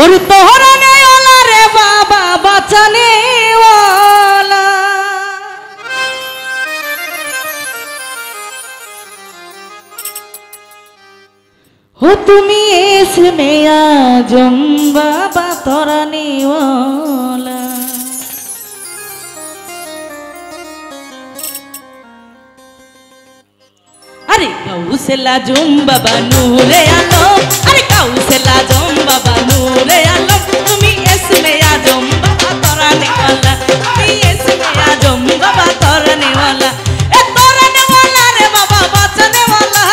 और तोहरा ने ओला रे बाबा बचने वाला हो तुमी इसमें आजम बाबा तोराने वाला अरे कौशला जुम बाबा नूरे आलम अरे कौशला जुम बाबा नूरे आलम तुमी इसमें आजम बाबा तोराने वाला तुमी इसमें आजम बाबा तोराने वाला ए तोराने वाला रे बाबा बचने वाला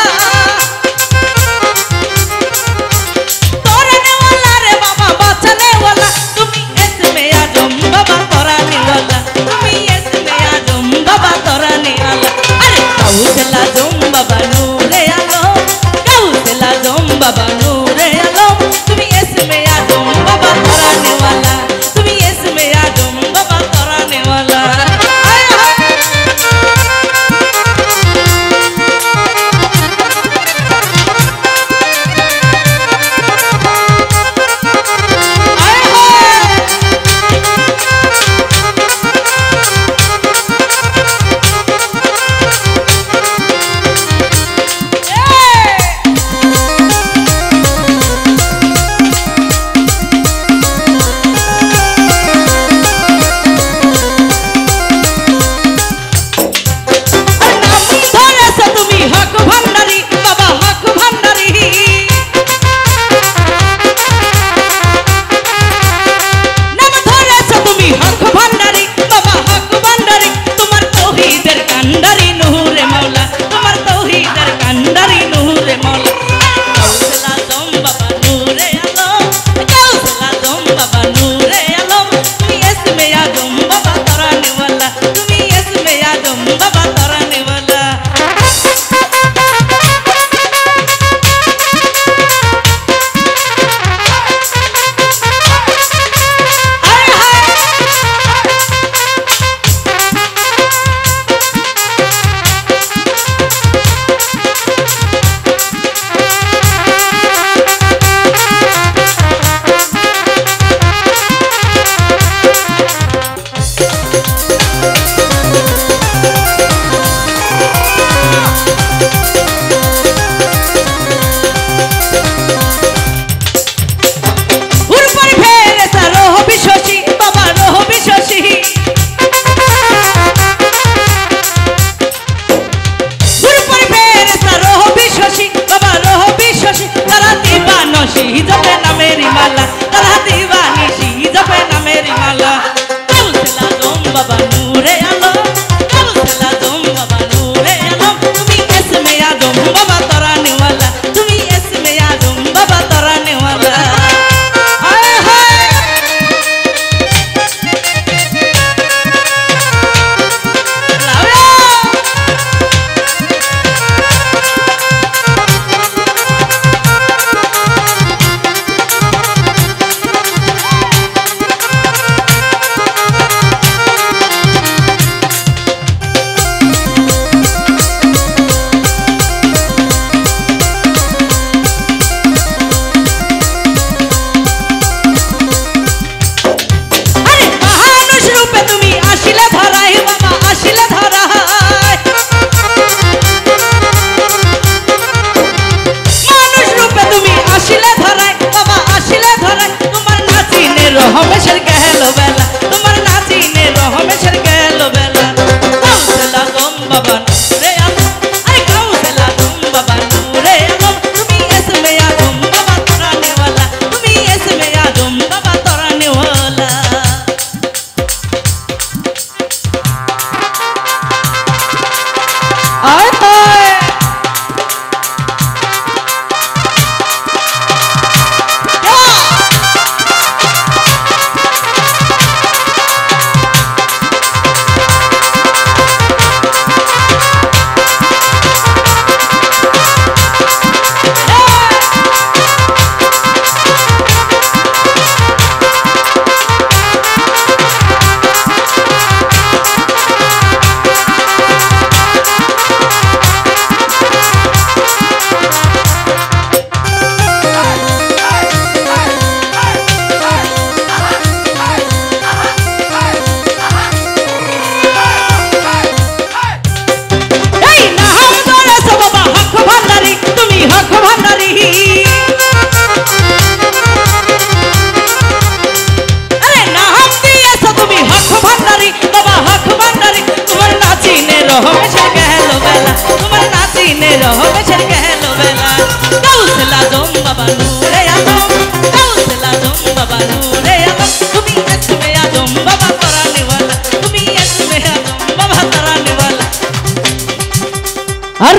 तोराने वाला रे बाबा बचने वाला तुमी इसमें आजम बाबा तोराने वाला तुमी इसमें आजम बाबा तोराने वाला अरे कौशला जुम बाबा नूरे आलम कौशला जुम बाबा नूरे आलम तुमी इसमें आजम बाबा तोराने वाला तुमी इसमें आजम बाबा तोराने वाला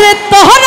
রে তোহর